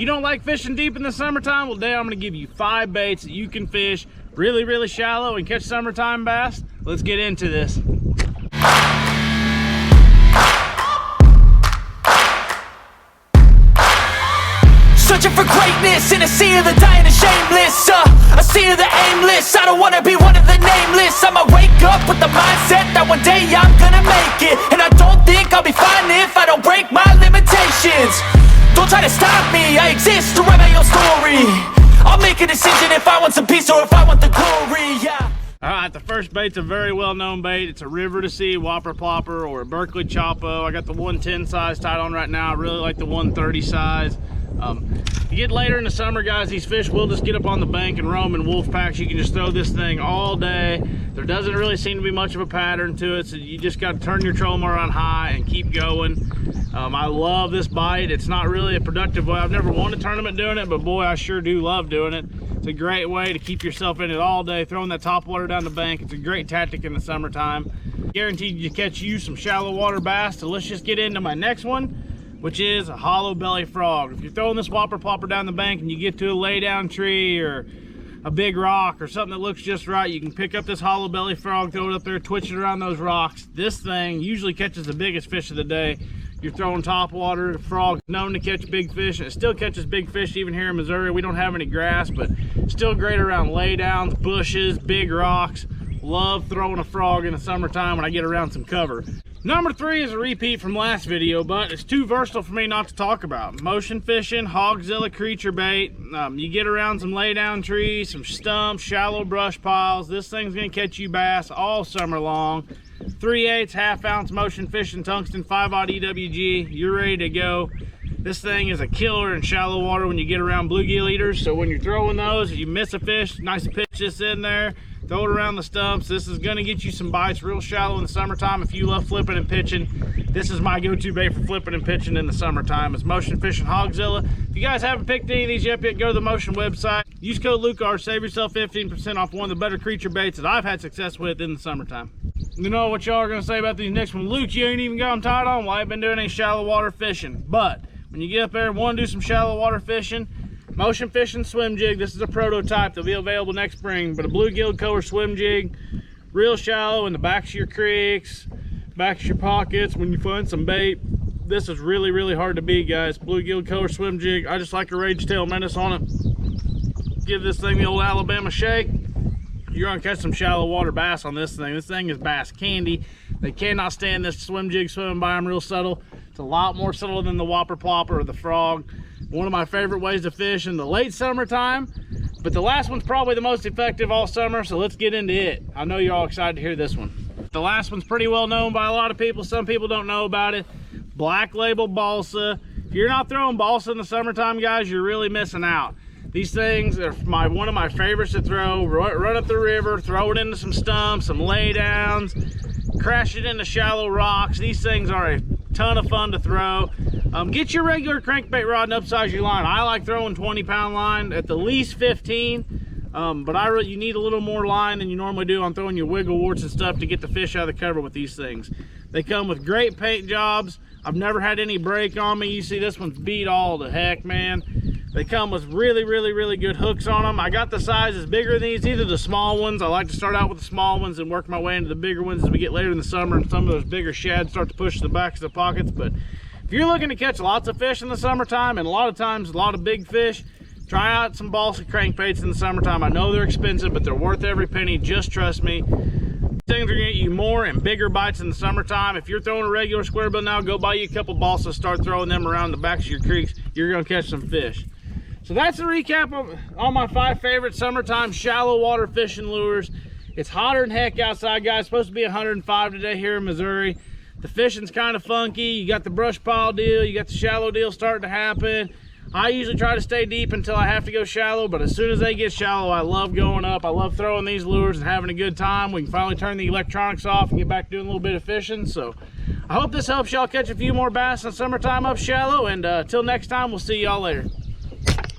You don't like fishing deep in the summertime? Well, today I'm gonna give you 5 baits that you can fish really, really shallow and catch summertime bass. Let's get into this. Searching for greatness in a sea of the dying and shameless, a sea of the aimless. I don't wanna be one of the nameless. I'ma wake up with the mindset that one day I'm gonna make it, and I don't think I'll be fine if I don't break my limitations. Don't try to stop me, I exist to write my own story. I'll make a decision if I want some peace or if I want the glory, yeah. Alright, the first bait's a very well-known bait. It's a River to Sea Whopper Plopper or a Berkley Chopo. I got the 110 size tied on right now. I really like the 130 size. You get later in the summer, guys, these fish will just get up on the bank and roam in wolf packs. You can just throw this thing all day. There doesn't really seem to be much of a pattern to it, so you just got to turn your trolling motor on high and keep going. I love this bite. It's not really a productive way. I've never won a tournament doing it, but boy, I sure do love doing it. It's a great way to keep yourself in it all day, throwing that top water down the bank. It's a great tactic in the summertime. Guaranteed to catch you some shallow water bass. So let's just get into my next one, which is a hollow belly frog. If you're throwing this Whopper Plopper down the bank and you get to a lay down tree or a big rock or something that looks just right, you can pick up this hollow belly frog, throw it up there, twitch it around those rocks. This thing usually catches the biggest fish of the day. You're throwing top water, the frog known to catch big fish, and it still catches big fish even here in Missouri. We don't have any grass, but still great around lay downs, bushes, big rocks. Love throwing a frog in the summertime when I get around some cover. Number 3 is a repeat from last video, but it's too versatile for me not to talk about. Motion fishing, Hogzilla creature bait. You get around some lay down trees, some stumps, shallow brush piles. This thing's gonna catch you bass all summer long. 3/8 half ounce motion fishing tungsten 5/0 EWG. You're ready to go. This thing is a killer in shallow water when you get around bluegill eaters. So when you're throwing those, if you miss a fish, nice to pitch this in there. Throw it around the stumps. This is gonna get you some bites real shallow in the summertime. If you love flipping and pitching, this is my go-to bait for flipping and pitching in the summertime. It's motion fishing Hogzilla. If you guys haven't picked any of these yet, go to the Motion website. Use code LUCAR, save yourself 15% off one of the better creature baits that I've had success with in the summertime. You know what y'all are gonna say about these next one? Luke, you ain't even got them tied on. Well, I ain't been doing any shallow water fishing. But when you get up there and want to do some shallow water fishing, motion fishing swim jig. This is a prototype that'll be available next spring, but a bluegill color swim jig, real shallow in the backs of your creeks, backs of your pockets when you find some bait. This is really, really hard to beat, guys. Bluegill color swim jig. I just like a Rage Tail Menace on it. Give this thing the old Alabama shake. You're gonna catch some shallow water bass on this thing. This thing is bass candy. They cannot stand this swim jig swimming by them real subtle. It's a lot more subtle than the Whopper Plopper or the frog. One of my favorite ways to fish in the late summertime, but the last one's probably the most effective all summer, so let's get into it. I know you're all excited to hear this one. The last one's pretty well known by a lot of people. Some people don't know about it. Black Label Balsa. If you're not throwing balsa in the summertime, guys, you're really missing out. These things are one of my favorites to throw. Run up the river, throw it into some stumps, some lay downs, crash it into shallow rocks. These things are a ton of fun to throw. Get your regular crankbait rod and upsize your line. I like throwing 20-pound line, at the least 15, but you need a little more line than you normally do on throwing your wiggle warts and stuff to get the fish out of the cover with these things. They come with great paint jobs. I've never had any break on me. You see this one's beat all to heck, man. They come with really, really, really good hooks on them. I got the sizes bigger than these. These are the small ones. I like to start out with the small ones and work my way into the bigger ones as we get later in the summer and some of those bigger shads start to push the backs of the pockets. But if you're looking to catch lots of fish in the summertime, and a lot of times a lot of big fish, try out some balsa crankbaits in the summertime. I know they're expensive, but they're worth every penny. Just trust me. Things are gonna get you more and bigger bites in the summertime. If you're throwing a regular square bill now, go buy you a couple balsas, start throwing them around the backs of your creeks. You're gonna catch some fish. So that's the recap of all my 5 favorite summertime shallow water fishing lures. It's hotter than heck outside, guys. It's supposed to be 105 today here in Missouri. The fishing's kind of funky. You got the brush pile deal, you got the shallow deal starting to happen. I usually try to stay deep until I have to go shallow, but as soon as they get shallow, I love going up. I love throwing these lures and having a good time. We can finally turn the electronics off and get back to doing a little bit of fishing. So I hope this helps y'all catch a few more bass in summertime up shallow, and till next time, we'll see y'all later.